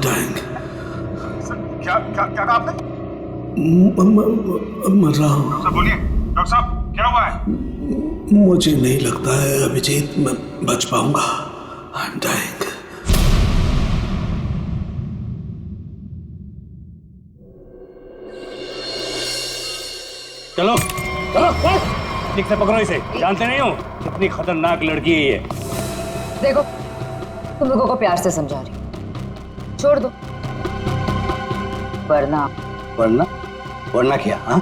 dying. क्या क्या क्या कहा आपने? मर रहा हूँ। डॉक्टर साहब बोलिए, डॉक्टर साहब क्या हुआ है? मुझे नहीं लगता है अभिजीत मैं बच पाऊंगा। I am dying. चलो चलो ठीक से पकड़ो इसे। जानते नहीं हो कितनी खतरनाक लड़की है ये। देखो तुम लोगों को प्यार से समझा रही हूं, छोड़ दो वरना वरना वरना क्या? हाँ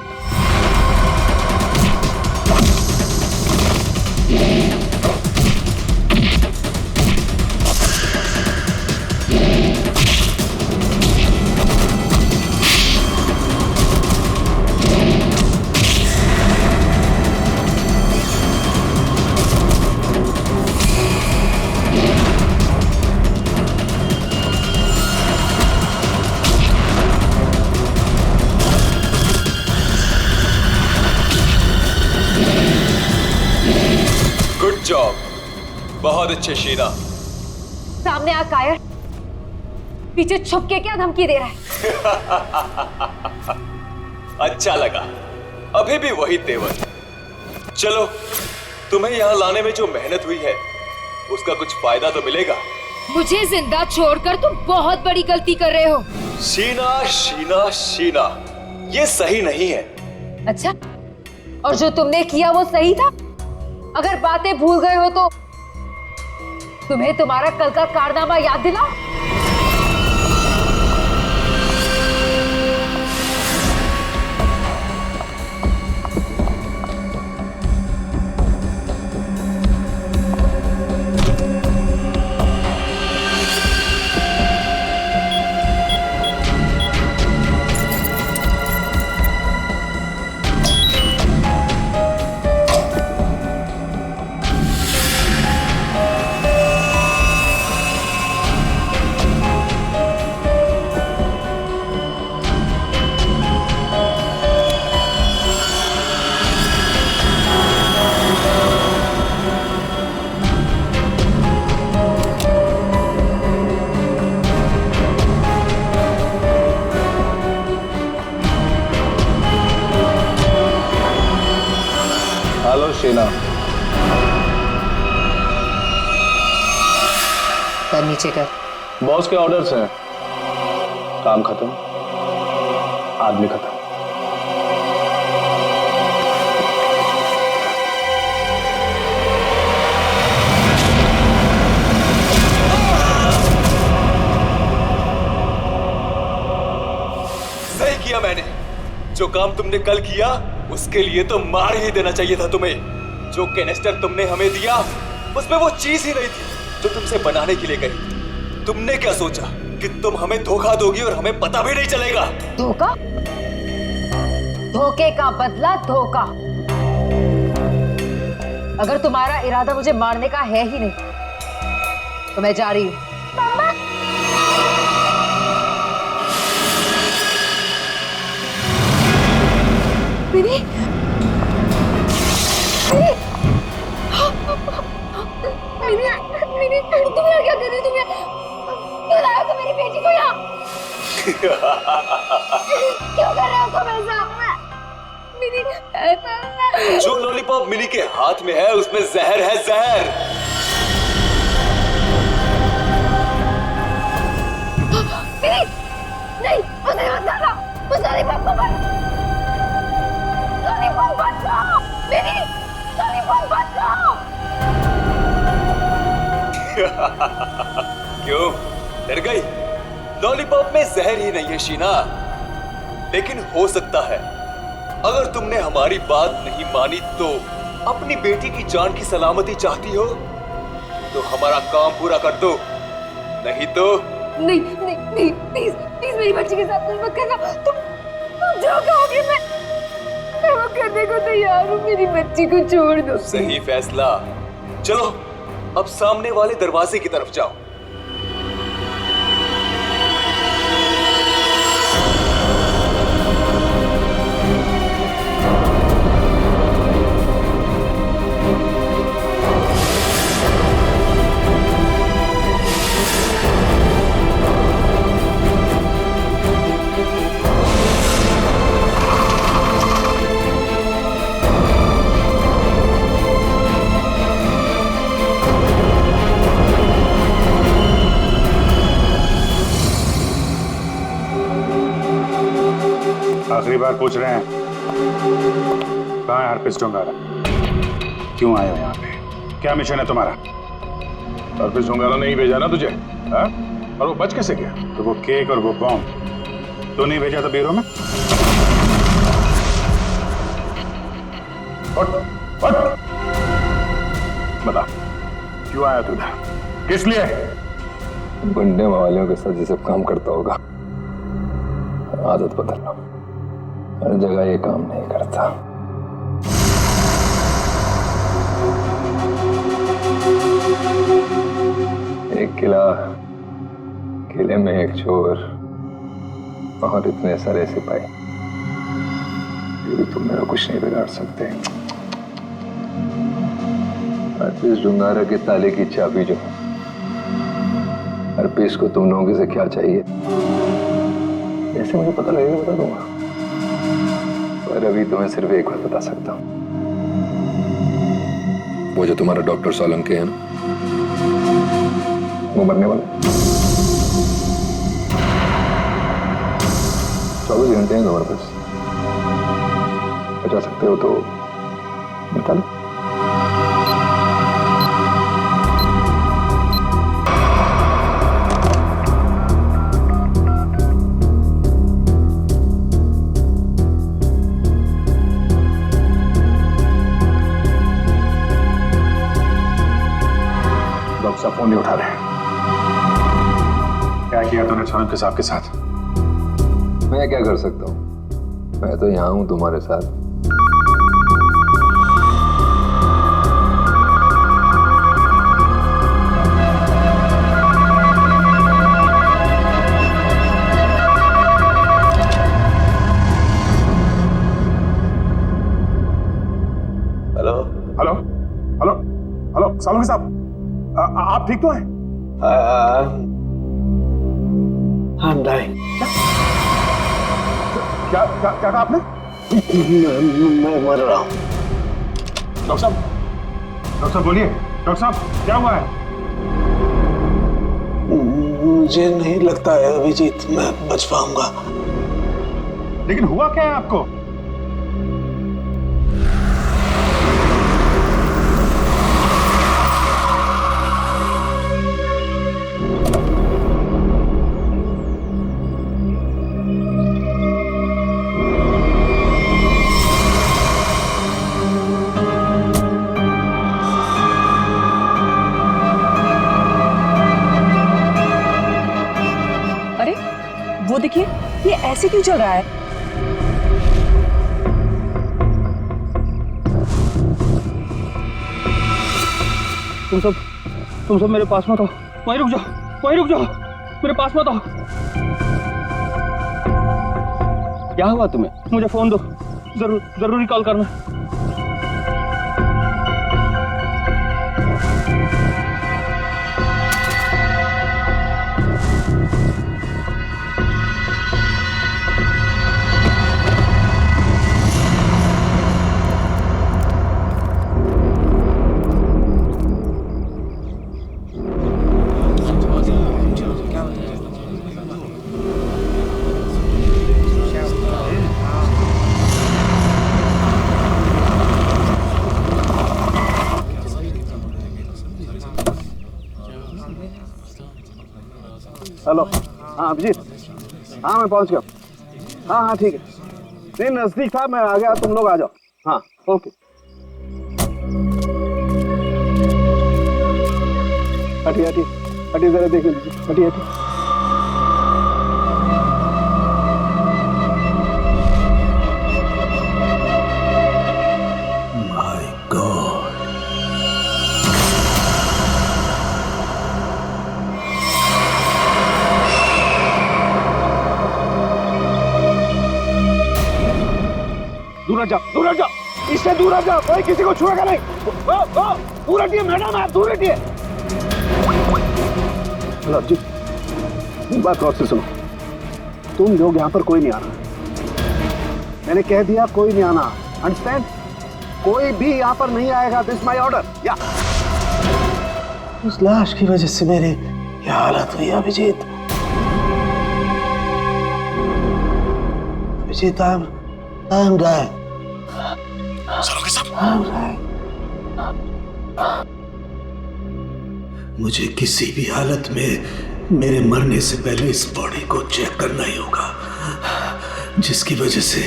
जॉब, बहुत अच्छे शीना। सामने आ कायर, पीछे छुप के क्या धमकी दे रहा है? अच्छा लगा, अभी भी वही तेवर। चलो, तुम्हें यहाँ लाने में जो मेहनत हुई है उसका कुछ फायदा तो मिलेगा। मुझे जिंदा छोड़कर तुम बहुत बड़ी गलती कर रहे हो। शीना शीना शीना, ये सही नहीं है। अच्छा, और जो तुमने किया वो सही था? अगर बातें भूल गए हो तो तुम्हें तुम्हारा कल का कारनामा याद दिलाओ। हेलो शीना। कर नीचे कर। बॉस के ऑर्डर्स हैं। काम खत्म, आदमी खत्म। सही किया मैंने। जो काम तुमने कल किया उसके लिए तो मार ही देना चाहिए था तुम्हें। जो कैनिस्टर तुमने हमें दिया उसमें वो चीज ही नहीं थी जो तुमसे बनाने के लिए कही। तुमने क्या सोचा कि तुम हमें धोखा दोगी और हमें पता भी नहीं चलेगा? धोखा? धोखे का बदला धोखा। अगर तुम्हारा इरादा मुझे मारने का है ही नहीं तो मैं जा रही हूं। मिनी, मिनी, मिनी, तुम यहाँ क्या कर रही हो? तुम यहाँ क्यों लाए हो? तुम मेरी बेटी को यहाँ क्यों कर रहे हो तुम ऐसा? मिनी, जो लॉलीपॉप मिनी के हाथ में है उसमें जहर है, जहर। मिनी, नहीं, उसे मत डालो, उस लॉलीपॉप को मत। लॉलीपॉप बचाओ, मिनी, लॉलीपॉप बचाओ। क्यों डर गई? लॉलीपॉप में जहर ही नहीं है शीना, लेकिन हो सकता है अगर तुमने हमारी बात नहीं मानी तो अपनी बेटी की जान की सलामती चाहती हो तो हमारा काम पूरा कर दो, नहीं तो नहीं नहीं नहीं, प्लीज प्लीज मेरी बच्ची के साथ मत करना। तुम जो कहोगे मैं वो करने को तैयार हूँ। मेरी बच्ची को छोड़ दो। सही फैसला। चलो अब सामने वाले दरवाजे की तरफ जाओ। आखिरी बार पूछ रहे हैं, कहाँ है हरप्रीत डोंगारा? क्यों आए हो यहाँ पे? क्या मिशन है तुम्हारा? हरप्रीत डोंगारा ने ही भेजा ना तुझे, हाँ? और वो बच कैसे गया? तो वो केक और वो बॉम्ब तो नहीं भेजा था ब्यूरो में? उठ। बता, क्यों आया तू इधर? किस लिए? गुंडे वालों के साथ ये सब काम करता होगा। आदत बदलना, हर जगह ये काम नहीं करता। एक किला, किले में एक चोर और इतने सारे सिपाही, ये भी तुम मेरा कुछ नहीं बिगाड़ सकते। हरप्रीत डोंगारा के ताले की चाबी जो है, हरप्रीत को तुम लोगों से क्या चाहिए ऐसे मुझे पता लगेगा, बता दूंगा। पर अभी तुम्हें सिर्फ एक बात बता सकता हूं, वो जो तुम्हारा डॉक्टर सोलंकी है ना, वो मरने वाला है। 24 घंटे हैं तुम्हारे पास, बचा सकते हो तो बता लो। डॉक्टर साहब फोन नहीं उठा रहे। क्या किया तूने सोलंकी साहब के साथ? मैं क्या कर सकता हूँ? मैं तो यहाँ हूँ तुम्हारे साथ। Hello hello hello hello Solanki साहब, आप ठीक तो हैं? I'm dying. क्या कहा आपने? मैं मर रहा हूँ। डॉक्टर साहब बोलिए। डॉक्टर साहब क्या हुआ है? मुझे नहीं लगता है अभिजीत मैं बच पाऊंगा। लेकिन हुआ क्या है आपको? वो देखिए, ये ऐसे क्यों चल रहा है? तुम सब मेरे पास मत आओ, वहीं रुक जाओ, मेरे पास मत आओ। क्या हुआ तुम्हें? मुझे फोन दो, जरूरी कॉल करना। हेलो, हाँ अभिजीत, हाँ मैं पहुंच गया। हाँ ठीक है, नहीं नजदीक था, मैं आ गया, तुम लोग आ जाओ। हाँ ओके। हटिए जरा देख लीजिए, हटिए। माय गॉड, दूर हट जाओ, इससे दूर हट जाओ, कोई किसी को छुएगा नहीं। दूर हटिए मैडम, आप दूर हटिए। हेलो जी, बात गौर से सुनो, तुम लोग यहाँ पर कोई नहीं आना, मैंने कह दिया कोई नहीं आना, अंडरस्टैंड? कोई भी यहाँ पर नहीं आएगा, दिस माय ऑर्डर। या उस लाश की वजह से मेरी ये हालत हुई अभिजीत। I'm dying. सरोगे सब? I'm dying. मुझे किसी भी हालत में मेरे मरने से पहले इस बॉडी को चेक करना ही होगा, जिसकी वजह से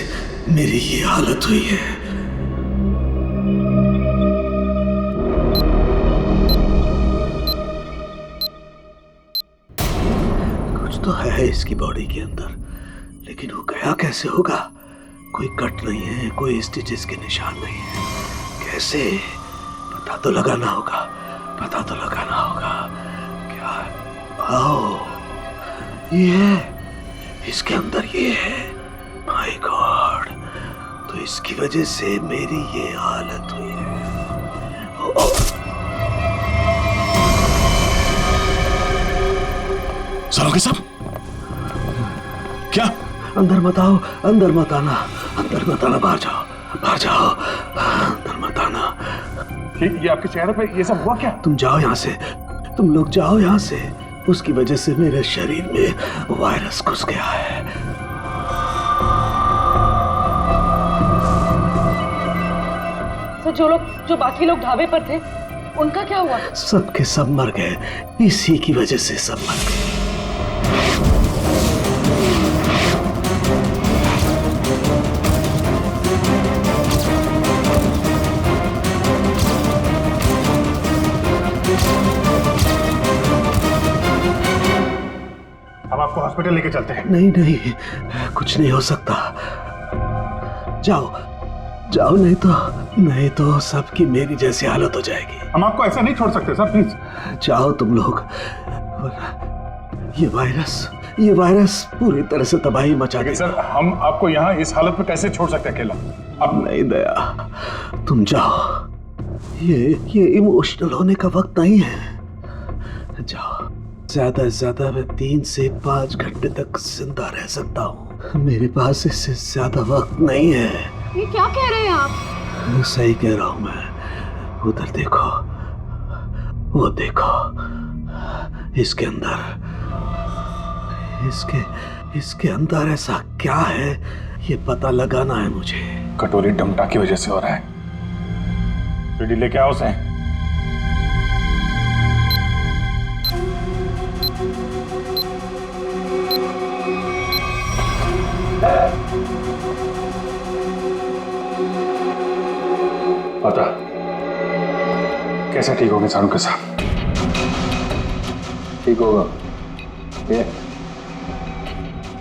मेरी ये हालत हुई है। कुछ तो है इसकी बॉडी के अंदर, लेकिन वो गया कैसे होगा? कोई कट नहीं है, कोई स्टिचेस के निशान नहीं है। कैसे? पता तो लगाना होगा, पता तो लगाना होगा। क्या? आओ, ये है, इसके अंदर ये है। माय गॉड, तो इसकी वजह से मेरी ये हालत हुई है। सरोगे सब? क्या? अंदर मत आओ, अंदर मत आना, अंदर मत आना, बाहर जाओ, बाहर जाओ, अंदर मत आना। ये आपके चेहरे पे ये सब हुआ क्या? तुम जाओ यहाँ से, तुम लोग जाओ यहाँ से। उसकी वजह से मेरे शरीर में वायरस घुस गया है। तो जो बाकी लोग ढाबे पर थे, उनका क्या हुआ? सब के सब मर गए, इसी की वजह से सब मर गए। अब आपको हॉस्पिटल लेके चलते हैं। नहीं नहीं, कुछ नहीं हो सकता। जाओ जाओ, नहीं तो सबकी मेरी जैसी हालत हो जाएगी। हम आपको ऐसा नहीं छोड़ सकते सर, प्लीज। जाओ तुम लोग। ये वायरस पूरी तरह से तबाही मचा देगा। सर, हम आपको यहाँ इस हालत में कैसे छोड़ सकते हैं अकेला? अब नहीं दया, तुम जाओ। ये इमोशनल होने का वक्त नहीं है। जाओ। ज्यादा से ज्यादा मैं 3 से 5 घंटे तक जिंदा रह सकता हूँ। मेरे पास इससे ज्यादा वक्त नहीं है। ये क्या कह रहे हैं आप? सही कह रहा हूँ मैं। उधर देखो, वो देखो, इसके इसके अंदर ऐसा क्या है, ये पता लगाना है मुझे। कटोरी डमटा की वजह से हो रहा है। रेडी लेके आओ उसे। पता कैसे ठीक होंगे सारू के साथ? ठीक होगा।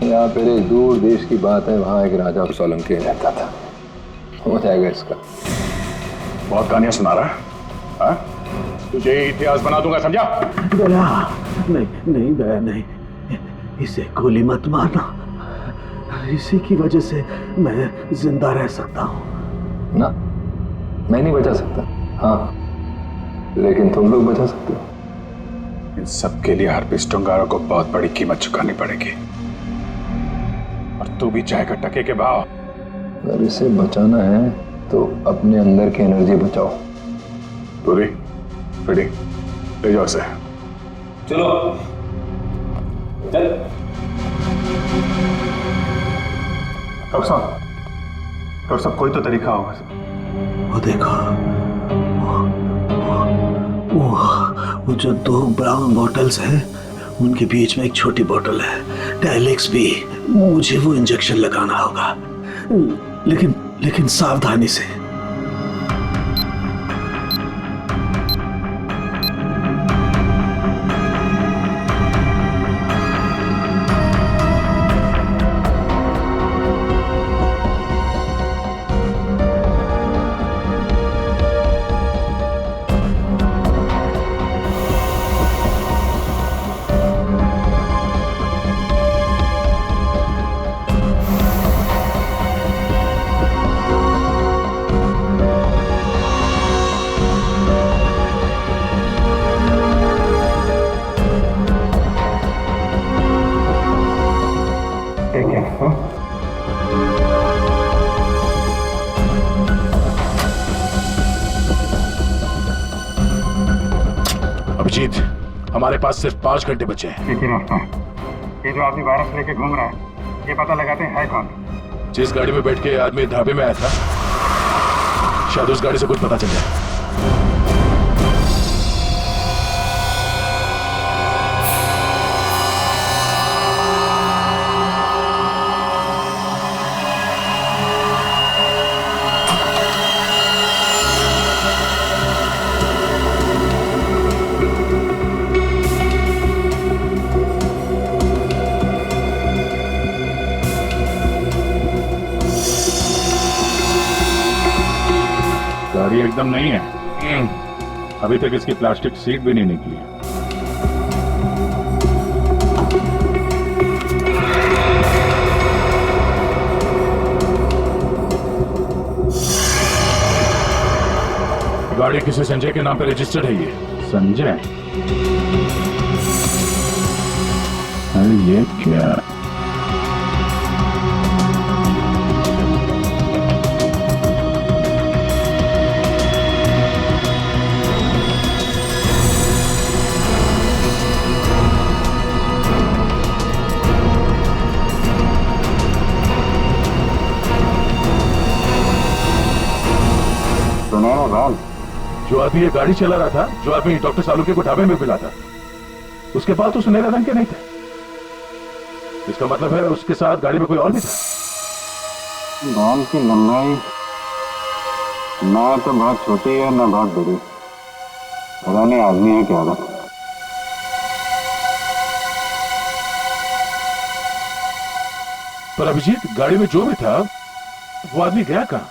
यहाँ पर एक दूर देश की बात है, वहां एक राजा सोलंकी रहता था। हो जाएगा इसका। बहुत कहानियां सुना रहा है, हाँ? तुझे इतिहास बना दूंगा, समझा? दया नहीं दया नहीं, इसे गोली मत मारना। इसी की वजह से मैं जिंदा रह सकता हूँ। ना, मैं नहीं बचा सकता, हाँ, लेकिन तुम लोग बचा सकते हो। इन सब के लिए हार्पिस टुंगारा को बहुत बड़ी कीमत चुकानी पड़ेगी, और तू भी चाहेगा टके के भाव। अगर इसे बचाना है तो अपने अंदर की एनर्जी बचाओ। पूरी रेडी, ले जाओ इसे। चलो चल। डॉक्टर साहब कोई तो तरीका होगा। वो देखो, वो जो 2 ब्राउन बॉटल्स हैं, उनके बीच में एक छोटी बोतल है, टाइलेक्स भी। मुझे वो इंजेक्शन लगाना होगा, लेकिन सावधानी से। अभिजीत, हमारे पास सिर्फ 5 घंटे बचे हैं। लेकिन ये जो आदमी वायरस लेके घूम रहा है, ये पता लगाते हैं है कौन? जिस गाड़ी में बैठ के आदमी ढाबे में आया था, शायद उस गाड़ी से कुछ पता चल जाए। गाड़ी एकदम नहीं है। अभी तक इसकी प्लास्टिक सीट भी नहीं निकली है। गाड़ी किसी संजय के नाम पे रजिस्टर्ड है। ये संजय, अरे ये क्या? जो आदमी ये गाड़ी चला रहा था, जो आदमी डॉक्टर सालुके को ढाबे में मिला था, उसके पास तो सुनहरे रंग के नहीं थे। इसका मतलब है उसके साथ गाड़ी में कोई और भी था। बाल की लंबाई ना तो बहुत छोटी है ना बहुत बड़ी। पता नहीं आदमी है क्या था। पर अभिजीत, गाड़ी में जो भी था वो आदमी गया कहाँ?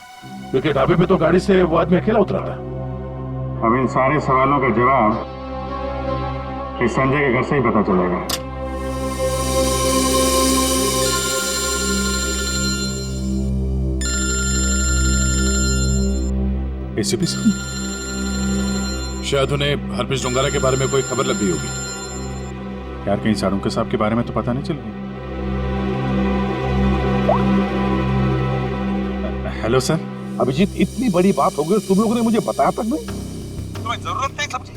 क्योंकि ढाबे पे तो गाड़ी से वो आदमी अकेला उतरा था। अब इन सारे सवालों का जवाब इस संजय के घर से ही पता चलेगा। एसीपी साहब, शायद उन्हें हरप्रीत डोंगारा के बारे में कोई खबर लग गई होगी। यार, कहीं साळुंके साहब के बारे में तो पता नहीं चल रही। Hello sir. अभिजीत, इतनी बड़ी बात हो गई, तुम लोगों ने मुझे बताया तक नहीं? तुम्हें जरूरत नहीं समझी?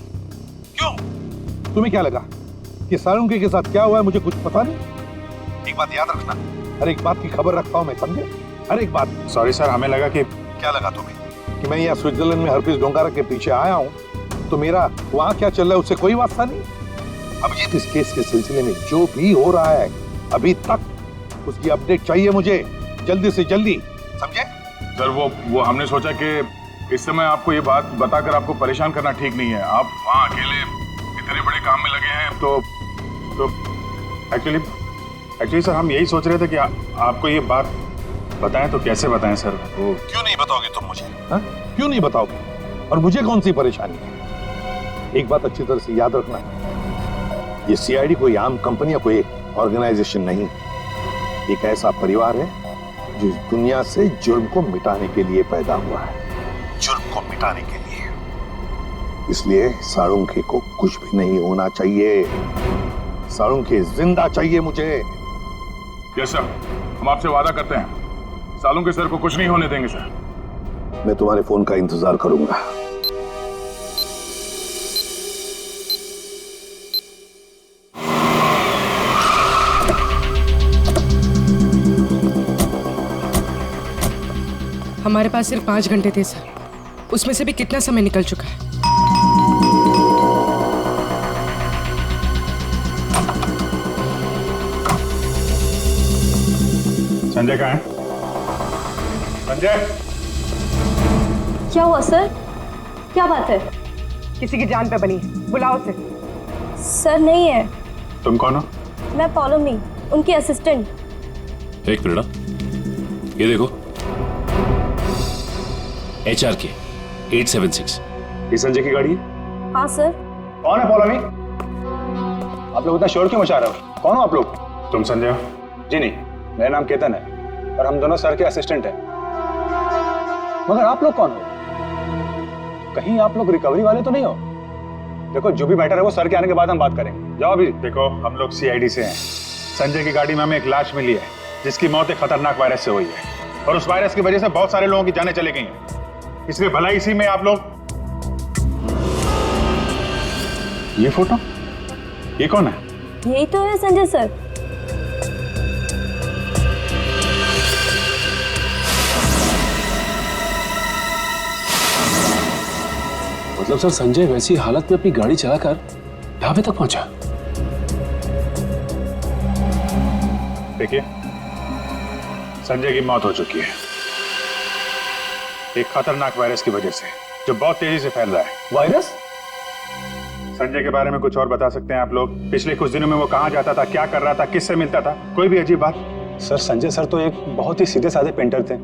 क्यों? तुम्हें क्या लगा कि साळुंके के साथ क्या हुआ है मुझे कुछ पता नहीं? एक बात याद रखना, हर एक बात की खबर रखता हूं मैं, समझे? हर एक बात। सॉरी सर, हमें लगा कि... क्या लगा तुम्हें? कि मैं यहाँ स्विट्जरलैंड में हरप्रीत डोंगारा के पीछे आया हूँ, तो मेरा वहां क्या चल रहा है उससे कोई वास्ता नहीं? अभिजीत, इस केस के सिलसिले में जो भी हो रहा है अभी तक, उसकी अपडेट चाहिए मुझे, जल्दी से जल्दी, समझे? सर, वो हमने सोचा कि इस समय आपको ये बात बताकर आपको परेशान करना ठीक नहीं है। आप वहाँ अकेले इतने बड़े काम में लगे हैं, तो एक्चुअली सर, हम यही सोच रहे थे कि आपको ये बात बताएं तो कैसे बताएं सर? वो क्यों नहीं बताओगे तुम मुझे? हा? क्यों नहीं बताओगे? और मुझे कौन सी परेशानी है? एक बात अच्छी तरह से याद रखना, ये सीआईडी कोई आम कंपनी या कोई ऑर्गेनाइजेशन नहीं, एक ऐसा परिवार है जो इस दुनिया से जुर्म को मिटाने के लिए पैदा हुआ है, जुर्म को मिटाने के लिए। इसलिए साळुंके को कुछ भी नहीं होना चाहिए। साळुंके जिंदा चाहिए मुझे। यस सर, हम आपसे वादा करते हैं, साळुंके सर को कुछ नहीं होने देंगे सर। मैं तुम्हारे फोन का इंतजार करूंगा। हमारे पास सिर्फ 5 घंटे थे सर, उसमें से भी कितना समय निकल चुका है। संजय कहाँ है? संजय! क्या हुआ सर? क्या बात है? किसी की जान पे बनी है, बुलाओ उसे। सर नहीं है। तुम कौन हो? मैं पौलोमी, उनकी असिस्टेंट। एक मिनट, ये देखो, HRK 876। ये संजय की गाड़ी है? हाँ सर। कौन है पौलोमी? आप लोग इतना शोर क्यों मचा रहे हो? कौन हो आप लोग? तुम संजय हो? जी नहीं, मेरा नाम केतन है और हम दोनों सर के असिस्टेंट हैं। मगर आप लोग कौन हो? कहीं आप लोग रिकवरी वाले तो नहीं हो? देखो, जो भी मैटर है वो सर के आने के बाद हम बात करेंगे। जाओ अभी। देखो, हम लोग CID से हैं। संजय की गाड़ी में हमें एक लाश मिली है जिसकी मौत एक खतरनाक वायरस से हुई है, और उस वायरस की वजह से बहुत सारे लोगों की जानें चली गई हैं। इसलिए भला इसी में आप लोग... ये फोटो, ये कौन है? यही तो है संजय सर। मतलब सर संजय वैसी हालत में अपनी गाड़ी चलाकर ढाबे तक पहुंचा? देखिए, संजय की मौत हो चुकी है एक खतरनाक वायरस की वजह से, जो बहुत तेजी से फैल रहा है। वायरस? संजय के बारे में कुछ और बता सकते हैं आप लोग? पिछले कुछ दिनों में वो कहाँ जाता था, क्या कर रहा था, किससे मिलता था? कोई भी अजीब बात? सर संजय सर तो एक बहुत ही सीधे साधे पेंटर थे।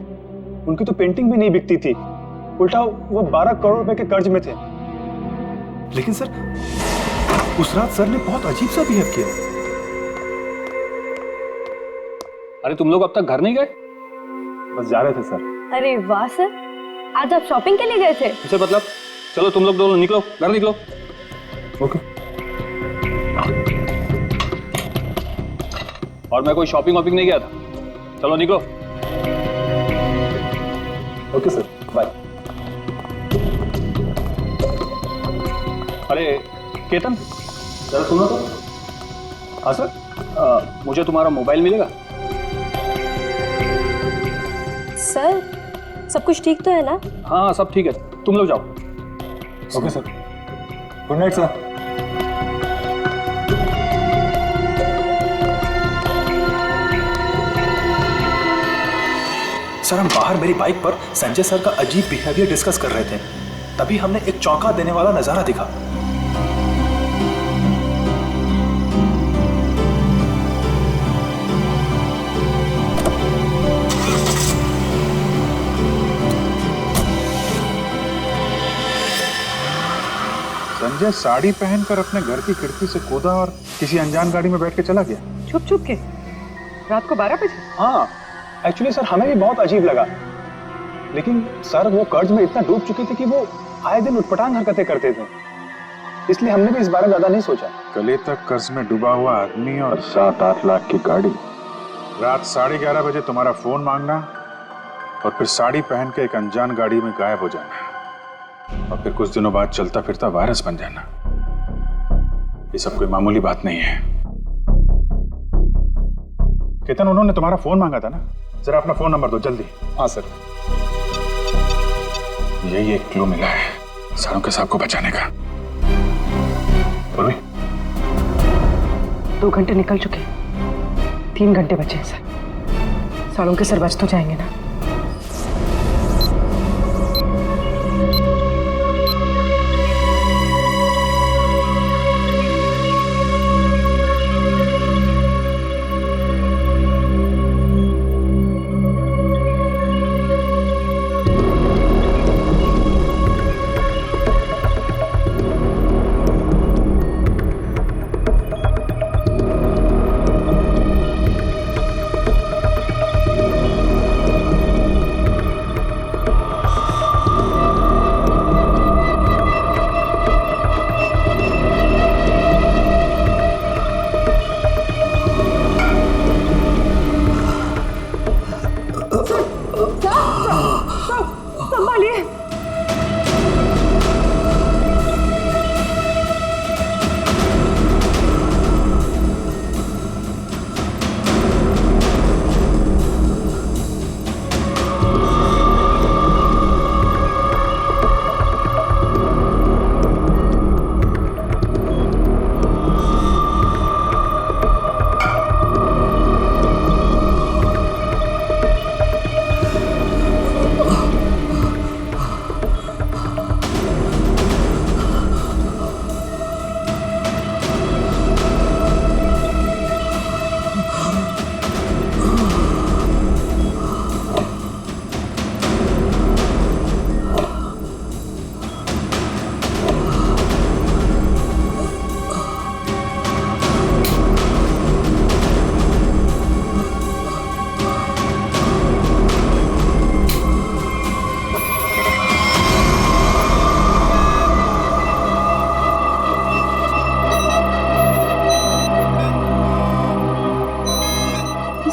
उनकी तो पेंटिंग भी नहीं बिकती थी, उल्टा वो 12 करोड़ रुपए के कर्ज में थे। लेकिन सर उस रात सर ने बहुत अजीब सा बिहेव किया। अरे तुम लोग अब तक घर नहीं गए? बस जा रहे थे सर। अरे वाह सर, आज आप शॉपिंग के लिए गए थे? इसे मतलब चलो तुम लोग दोनों निकलो, घर निकलो। ओके। और मैं कोई शॉपिंग वॉपिंग नहीं गया था, चलो निकलो। Okay sir, bye. अरे केतन, जरा सुनो तो। हाँ सर, मुझे तुम्हारा मोबाइल मिलेगा? सर सब कुछ ठीक तो है ना? हाँ सब ठीक है, तुम लोग जाओ। Okay sir, good night sir. Sir हम बाहर मेरी बाइक पर संजय सर का अजीब बिहेवियर डिस्कस कर रहे थे, तभी हमने एक चौंका देने वाला नजारा दिखा। संजय साड़ी पहनकर अपने घर की खिड़की से कूदा और किसी अनजान गाड़ी में बैठ के चला गया। छुप छुप के रात को 12 बजे? हाँ एक्चुअली सर हमें भी बहुत अजीब लगा, लेकिन सर वो कर्ज में इतना डूब चुके थे कि वो आए दिन उटपटांग हरकतें करते थे, इसलिए हमने भी इस बारे में ज्यादा नहीं सोचा। गले तक कर्ज में डूबा हुआ आदमी और 7-8 लाख की गाड़ी, रात 11:30 बजे तुम्हारा फोन मांगना और फिर साड़ी पहन के एक अनजान गाड़ी में गायब हो जाना और फिर कुछ दिनों बाद चलता फिरता वायरस बन जाना, ये सब कोई मामूली बात नहीं है। केतन, उन्होंने तुम्हारा फोन मांगा था ना, जरा अपना फोन नंबर दो जल्दी। हाँ सर। यही एक क्लू मिला है सारों के साहब को बचाने का। बोलो। 2 घंटे निकल चुके, 3 घंटे बचे हैं सर। सालों के सर बच तो जाएंगे ना?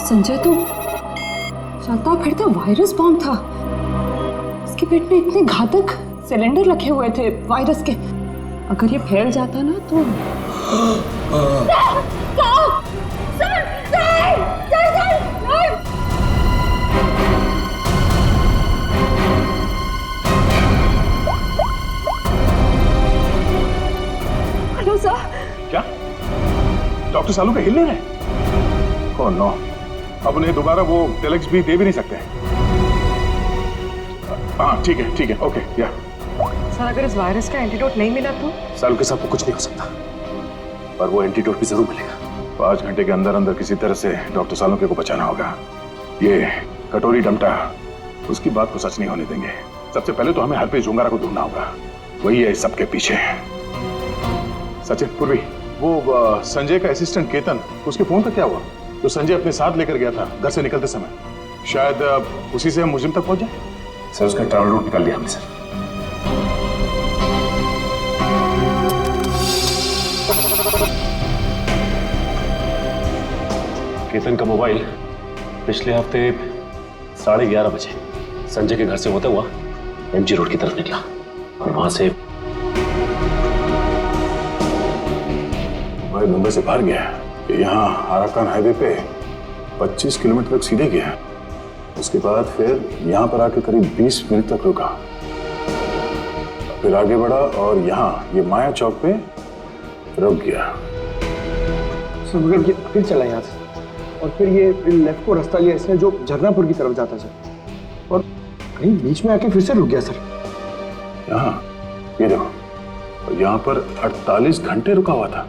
संजय तो चलता फिरता वायरस बॉम्ब था, इसके पेट में इतने घातक सिलेंडर रखे हुए थे वायरस के, अगर ये फैल जाता ना तो डॉक्टर सालू के हिल नहीं रहे। ओह नो, अब उन्हें दोबारा वो टेलेक्स भी दे भी नहीं सकते। हाँ ठीक है, ओके या। सर अगर इस वायरस का एंटीडोट नहीं मिला तो? सालू के साथ तो कुछ नहीं हो सकता, पर वो एंटीडोट भी जरूर मिलेगा। 5 घंटे के अंदर अंदर किसी तरह से डॉक्टर सालुंके को बचाना होगा। ये कटोरी डमटा उसकी बात को सच नहीं होने देंगे। सबसे पहले तो हमें हरप्रीत झुंगारा को ढूंढना होगा, वही है इस सबके पीछे। सचिन, पूर्वी, वो संजय का असिस्टेंट केतन, उसके फोन का क्या हुआ? जो संजय अपने साथ लेकर गया था घर से निकलते समय, शायद उसी से हम मुजिम तक पहुंच जाए। सर उसका ट्रैवल रूट निकाल लिया हमने सर। केतन का मोबाइल पिछले हफ्ते 11:30 बजे संजय के घर से होता हुआ एमजी रोड की तरफ निकला और वहां से मोबाइल मुंबई से बाहर गया। यहाँ आराकान हाईवे पे 25 किलोमीटर तक सीधे गया। उसके बाद फिर यहाँ पर आके करीब 20 मिनट तक रुका, फिर आगे बढ़ा और यहाँ ये माया चौक पे रुक गया। मगर ये फिर चला यहाँ से और फिर ये लेफ्ट को रास्ता लिया इसने जो झरनापुर की तरफ जाता सर, और कहीं बीच में आके फिर से रुक गया सर। यहाँ ये देखो, और यहाँ पर 48 घंटे रुका हुआ था,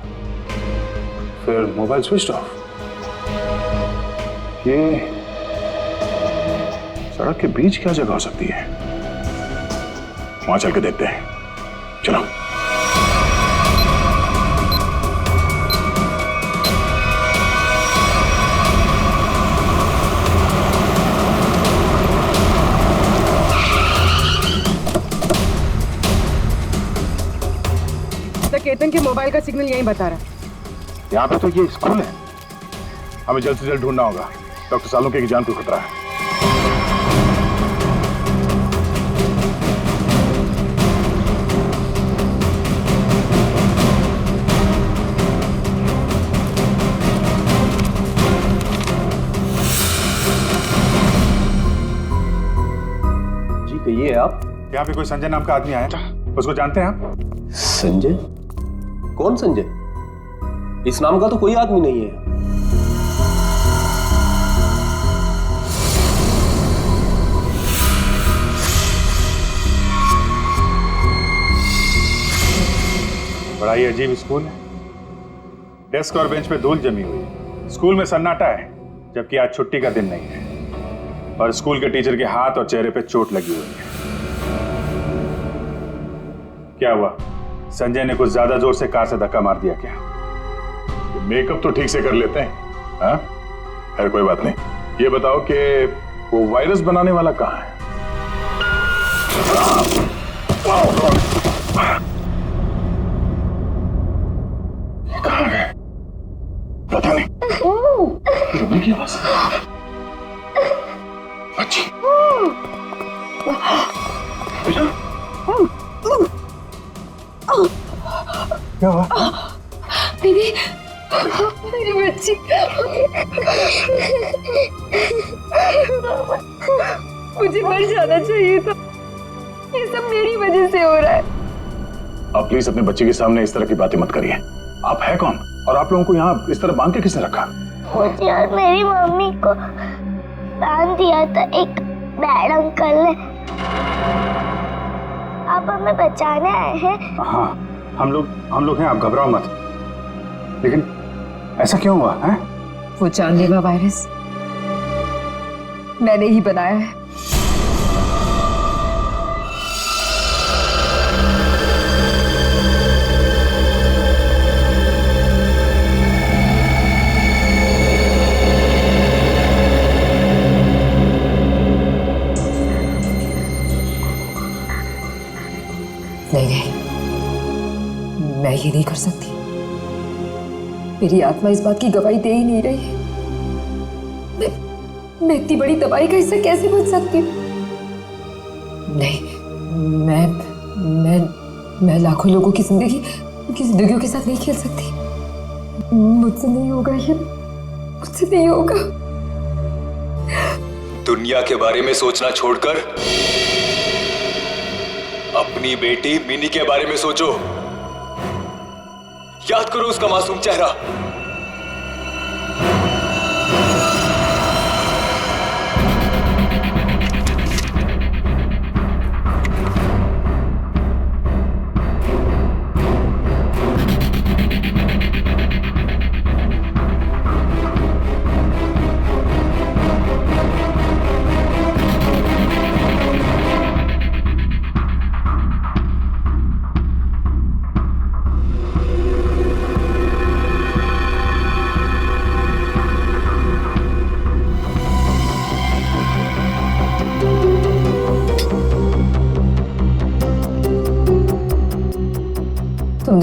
फिर मोबाइल स्विच ऑफ। ये सड़क के बीच क्या जगह हो सकती है? वहां चल के देखते हैं, चलो। केतन के मोबाइल का सिग्नल यही बता रहा है। यहाँ पे तो ये स्कूल है, हमें जल्द से जल्द ढूंढना होगा। डॉक्टर सालुंके की जान को खतरा है। जी कहिए आप। यहाँ पे कोई संजय नाम का आदमी आया था, उसको जानते हैं आप? संजय? कौन संजय? इस नाम का तो कोई आदमी नहीं है। बड़ा ही अजीब स्कूल है। डेस्क और बेंच पे धूल जमी हुई है। स्कूल में सन्नाटा है, जबकि आज छुट्टी का दिन नहीं है। और स्कूल के टीचर के हाथ और चेहरे पे चोट लगी हुई है। क्या हुआ? संजय ने कुछ ज्यादा जोर से कार से धक्का मार दिया क्या? मेकअप तो ठीक से कर लेते हैं, हाँ? खैर कोई बात नहीं। ये बताओ कि वो वायरस बनाने वाला कहाँ है? कहाँ है? पता नहीं। रोने की आवाज। अच्छी। क्या हुआ? दीदी, मेरी बच्ची। मुझे मर जाना चाहिए था। ये सब मेरी वजह से हो रहा है। आप प्लीज अपने बच्चे के सामने इस तरह की बातें मत करिए। आप है कौन? और आप लोगों को यहाँ इस तरह बांध के किसने रखा? मुझे और मेरी मम्मी को बांध दिया था एक बैड अंकल ने। आप हमें बचाने आए हैं? हाँ, हम लोग हैं, आप घबराओ मत। लेकिन ऐसा क्यों हुआ है? वो जानलेवा वायरस मैंने ही बनाया है। नहीं, मैं ये नहीं कर सकती। मेरी आत्मा इस बात की गवाही दे ही नहीं रही। मैं इतनी बड़ी तबाही का हिस्सा कैसे बन सकती हूँ? नहीं, मैं लाखों लोगों की जिंदगियों के साथ नहीं खेल सकती। मुझसे नहीं होगा ये, मुझसे नहीं होगा। दुनिया के बारे में सोचना छोड़कर अपनी बेटी मिनी के बारे में सोचो। याद करो उसका मासूम चेहरा,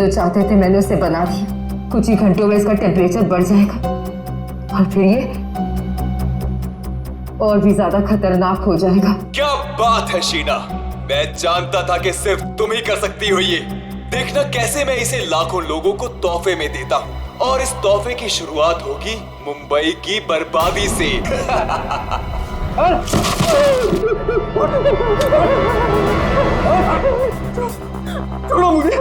चाहते थे मैंने उसे बना दिया। कुछ ही घंटों में इसका टेम्परेचर बढ़ जाएगा और फिर ये और भी ज्यादा खतरनाक हो जाएगा। क्या बात है शीना, मैं जानता था कि सिर्फ तुम ही कर सकती हो ये। देखना कैसे मैं इसे लाखों लोगों को तोहफे में देता हूँ, और इस तोहफे की शुरुआत होगी मुंबई की बर्बादी से। छोड़ो मुझे,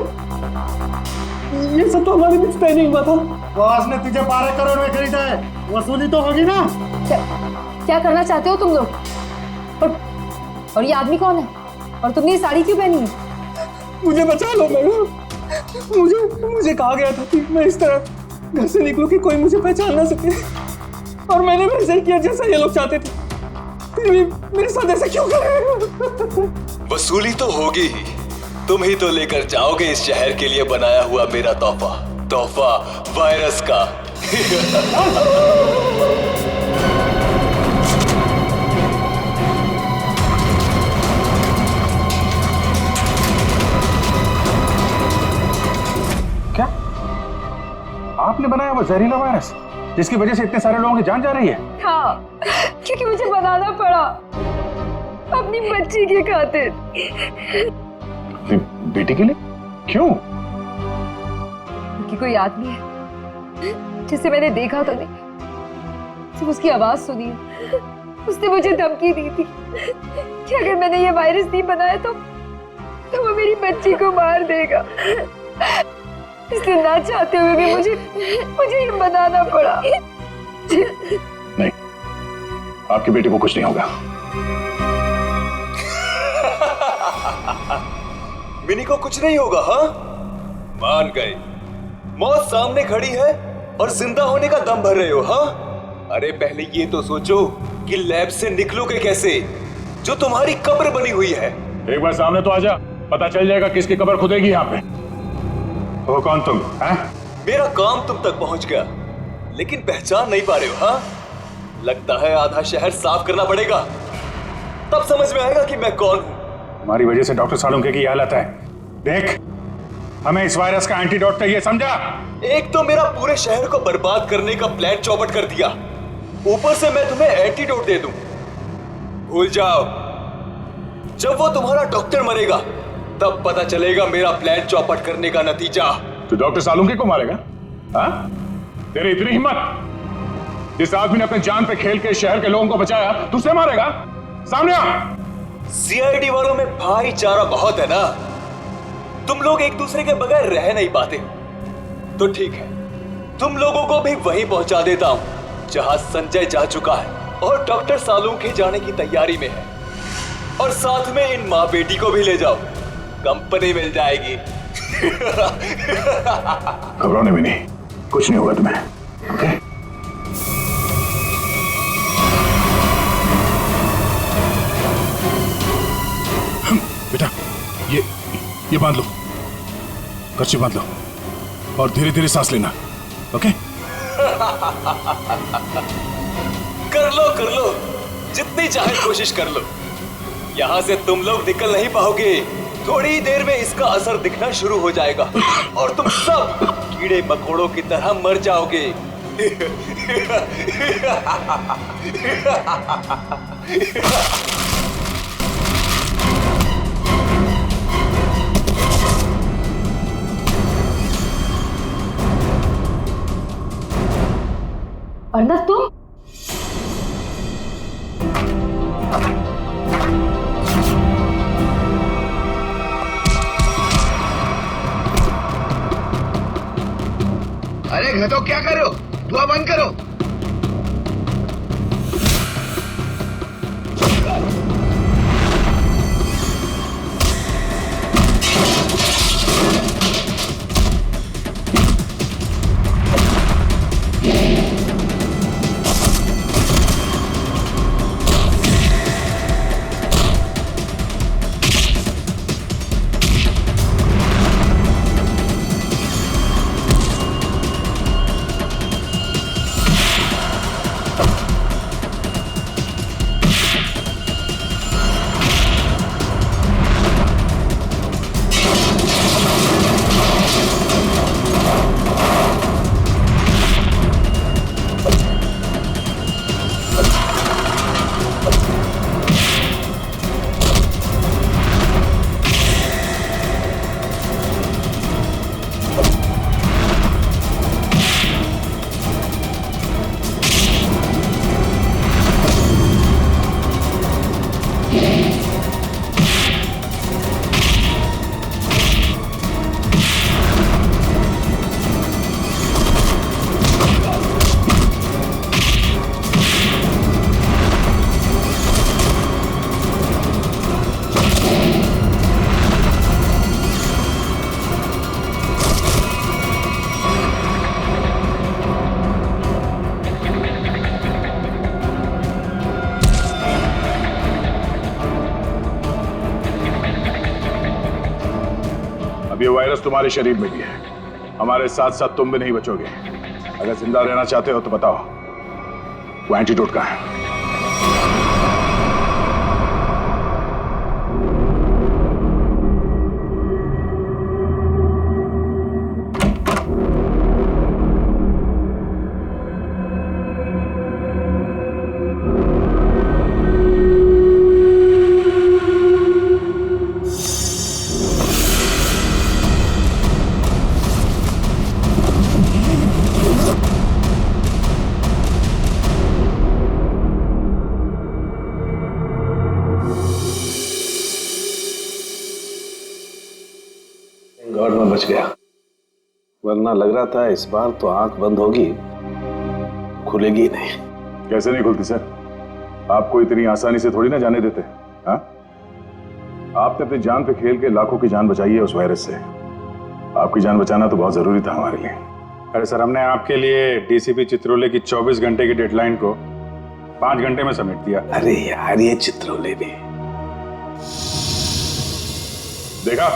ये सब तो हमारे बीच तय नहीं हुआ था। बॉस ने तुझे 12 करोड़ में खरीदा है, वसूली तो होगी ना। क्या करना चाहते हो तुम लोग? और ये आदमी कौन है? और तुमने ये साड़ी क्यों पहनी है? मुझे बचा लो मैडम, मुझे कहा गया था कि मैं इस तरह घर से निकलूं कि कोई मुझे पहचान ना सके, और मैंने वैसे ही किया जैसा ये लोग चाहते थे। फिर भी मेरे साथ ऐसा क्यों कर रहे हो? वसूली तो होगी ही, तुम ही तो लेकर जाओगे इस शहर के लिए बनाया हुआ मेरा तोहफा वायरस का। क्या आपने बनाया वो जहरीला वायरस जिसकी वजह से इतने सारे लोगों की जान जा रही है? हाँ, क्योंकि मुझे बनाना पड़ा अपनी बच्ची के खातिर। बेटी के लिए? क्यों? क्योंकि कोई आदमी है जिसे मैंने देखा तो नहीं, सिर्फ उसकी आवाज सुनी है। उसने मुझे धमकी दी थी कि अगर मैंने ये वायरस नहीं बनाया तो वो मेरी बच्ची को मार देगा। इसलिए ना चाहते हुए भी मुझे ये बनाना पड़ा। नहीं, आपकी बेटी को कुछ नहीं होगा। मिनी को कुछ नहीं होगा? हाँ, मान गए। मौत सामने खड़ी है और जिंदा होने का दम भर रहे हो? हाँ, अरे पहले ये तो सोचो कि लैब से निकलोगे कैसे, जो तुम्हारी कब्र बनी हुई है। एक बार सामने तो आजा, पता चल जाएगा किसकी कब्र खुदेगी यहाँ पे। वो कौन तुम? हैं? मेरा काम तुम तक पहुंच गया, लेकिन पहचान नहीं पा रहे हो? हाँ, लगता है आधा शहर साफ करना पड़ेगा, तब समझ में आएगा कि मैं कौन हूं। हमारी वजह से डॉक्टर सालुंके की हालत है। देख, हमें इस वायरस का एंटीडोट चाहिए, समझा? एक तो मेरा पूरे शहर को बर्बाद करने का प्लान चौपट कर दिया, ऊपर से मैं तुम्हें एंटीडोट दे दूं। भूल जाओ, जब वो तुम्हारा डॉक्टर मरेगा तब पता चलेगा मेरा प्लान चौपट करने का नतीजा। तू डॉक्टर सालुंके को मारेगा? हाँ? तेरी इतनी हिम्मत? जिस आदमी ने अपने जान पे खेल के शहर के लोगों को बचाया, तू उसे मारेगा? सामने आ। सीआईडी वालों में भाईचारा बहुत है ना, तुम लोग एक दूसरे के बगैर रह नहीं पाते। तो ठीक है, तुम लोगों को भी वहीं पहुंचा देता हूं जहां संजय जा चुका है और डॉक्टर सालुंके जाने की तैयारी में है, और साथ में इन माँ बेटी को भी ले जाओ, कंपनी मिल जाएगी। घबराने भी नहीं, कुछ नहीं होगा तुम्हें। ओके? बेटा, ये बांध लो, कर्ची बांध लो और धीरे धीरे सांस लेना। ओके? कर लो, जितनी चाहे कोशिश कर लो। यहाँ से तुम लोग निकल नहीं पाओगे, थोड़ी ही देर में इसका असर दिखना शुरू हो जाएगा और तुम सब कीड़े मकोड़ों की तरह मर जाओगे। अर्नब, तुम? अरे मैं तो क्या कर रहे हो? धुआं बंद करो। वायरस तुम्हारे शरीर में भी है। हमारे साथ साथ तुम भी नहीं बचोगे। अगर जिंदा रहना चाहते हो तो बताओ, वो एंटीडोट कहाँ है? गॉड में बच गया, वरना लग रहा था इस बार तो आंख बंद होगी, खुलेगी ही नहीं। कैसे नहीं खुलती सर? आपको इतनी आसानी से थोड़ी ना जाने देते। हाँ, आपने अपनी जान पे खेल के लाखों की जान बचाई है उस वायरस से। आपकी जान बचाना तो बहुत जरूरी था हमारे लिए। अरे सर, हमने आपके लिए डीसीपी चित्रोले की 24 घंटे की डेडलाइन को 5 घंटे में समेट दिया। अरे यार, ये चित्रोले भी देखा,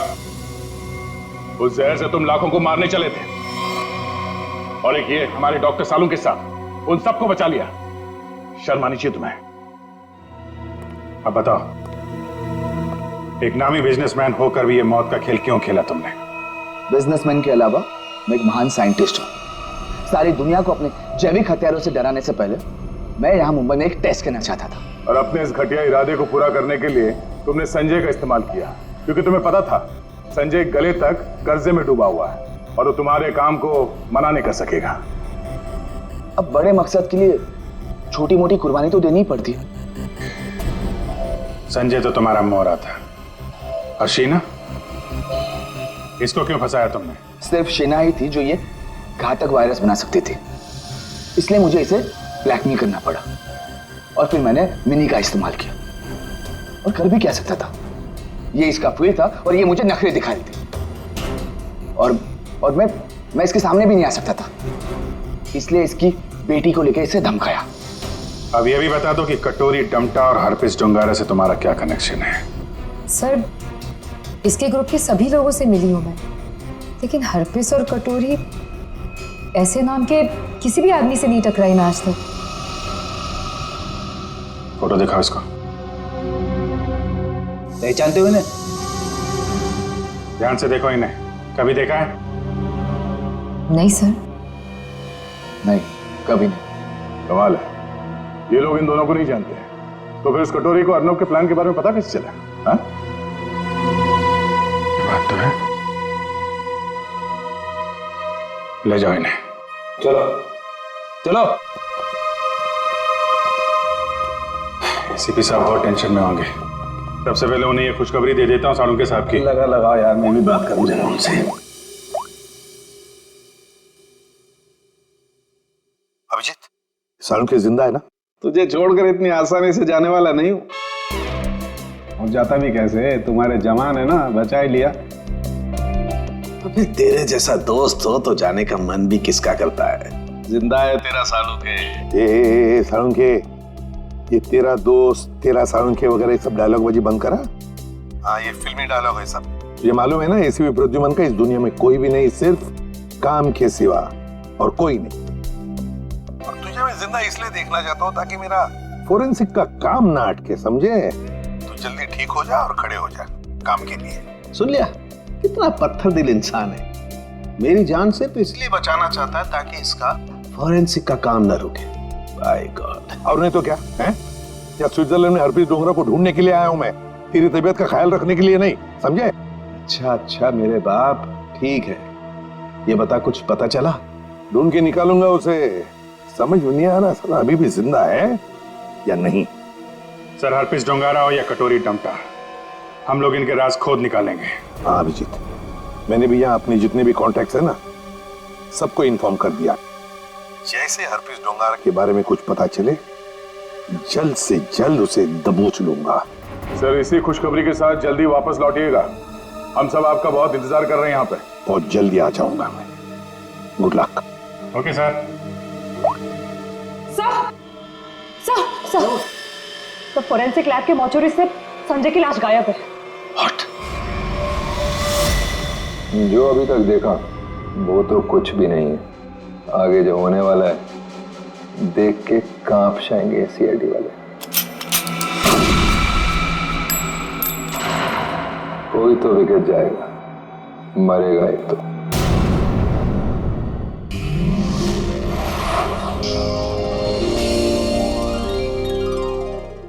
उस जहर से तुम लाखों को मारने चले थे, और एक ये हमारे डॉक्टर सालू के साथ उन सबको बचा लिया। शर्म आनी चाहिए तुम्हें। अब बताओ, एक नामी बिजनेसमैन होकर भी ये मौत का खेल क्यों खेला तुमने? बिजनेसमैन के अलावा मैं एक महान साइंटिस्ट हूं। सारी दुनिया को अपने जैविक हथियारों से डराने से पहले मैं यहां मुंबई में एक टेस्ट करना चाहता था। और अपने इस घटिया इरादे को पूरा करने के लिए तुमने संजय का इस्तेमाल किया, क्योंकि तुम्हें पता था संजय गले तक कर्जे में डूबा हुआ है और वो तुम्हारे काम को मना नहीं कर सकेगा। अब बड़े मकसद के लिए छोटी मोटी कुर्बानी तो देनी पड़ती है। संजय तो तुम्हारा मोहरा था, और शीना, इसको क्यों फंसाया तुमने? सिर्फ शीना ही थी जो ये घातक वायरस बना सकती थी, इसलिए मुझे इसे ब्लैकमेल करना पड़ा। और फिर मैंने मिनी का इस्तेमाल किया, और कर भी क्या सकता था, ये इसका फील्ड था और ये मुझे नखरे दिखा रही थी। और मैं इसके सामने भी नहीं आ सकता था, इसलिए इसकी बेटी को लेकर इसे धमकाया। अब ये भी बता दो कि कटोरी डमटा और हरपिस डोंगारा से तुम्हारा क्या कनेक्शन है? सर, इसके ग्रुप के सभी लोगों से मिली हूं मैं, लेकिन हरपिस और कटोरी ऐसे नाम के किसी भी आदमी से नहीं टकराई मैं आज तक। फोटो दिखाओ इसको। पहचानते हो इन्हें? ध्यान से देखो इन्हें, कभी देखा है? नहीं सर। नहीं, कभी नहीं। कमाल है, ये लोग इन दोनों को नहीं जानते हैं। तो फिर उस कटोरी को अर्नब के प्लान के बारे में पता कैसे चला? हाँ? बात तो है। ले जाओ इन्हें। चलो चलो। एसीपी साहब बहुत टेंशन में होंगे। सबसे पहले उन्हें ये खुशखबरी दे देता हूँ सालुंके साहब की। लगा यार, मैं भी बात करूं जरा उनसे। अभिजीत, सालुंके जिंदा है ना? तुझे छोड़कर इतनी आसानी से जाने वाला नहीं हूं। और जाता भी कैसे, तुम्हारे जवान है ना, बचा ही लिया। अभी तेरे जैसा दोस्त हो तो जाने का मन भी किसका करता है। जिंदा है तेरा सालुंके। ए सालुंके, ये तेरा दोस्त, तेरा सालुंके वगैरह सब डायलॉग बाजी बंद करा। हाँ, ये फिल्मी डायलॉग है सब। ये मालूम है ना, एसीपी प्रद्युमन का इस दुनिया में कोई भी नहीं, सिर्फ काम के सिवा और कोई नहीं। और तुझे मैं जिंदा इसलिए देखना चाहता हूँ ताकि मेरा फोरेंसिक का काम ना अटके, समझे? तू जल्दी ठीक हो जा और खड़े हो जा काम के लिए। सुन लिया, कितना पत्थर दिल इंसान है। मेरी जान सिर्फ इसलिए बचाना चाहता है ताकि इसका फॉरेंसिक का काम न रुके। By God. और नहीं तो क्या है? या स्विट्जरलैंड में हरप्रीत डोंगरा को ढूंढने के लिए आया हूं मैं, तेरी तबीयत का ख्याल रखने के लिए नहीं, समझे? अच्छा मेरे बाप, ठीक है। ये बता, कुछ पता चला? ढूंढ के निकालूंगा उसे। समझ में नहीं आ रहा साला अभी भी जिंदा है या नहीं। सर, हरपिस डोंगारा हो या कटोरी डमटा, हम लोग इनके राज खोद निकालेंगे। हाँ अभिजीत, मैंने भी यहाँ अपने जितने भी कॉन्टैक्ट्स है ना, सबको इन्फॉर्म कर दिया। जैसे हरप्रीत डोंगारा के बारे में कुछ पता चले, जल्द से जल्द उसे दबोच लूंगा। सर, इसी खुशखबरी के साथ जल्दी वापस लौटिएगा। हम सब आपका बहुत इंतजार कर रहे हैं यहाँ पे। बहुत जल्दी आ जाऊंगा मैं। Good luck. Okay sir. Sir, तो फोरेंसिक लैब के मॉर्चरी से संजय की लाश गायब है। What? जो अभी तक देखा वो तो कुछ भी नहीं है। आगे जो होने वाला है देख के कांप जाएंगे सीआईडी वाले। कोई तो विकेट जाएगा, मरेगा एक तो।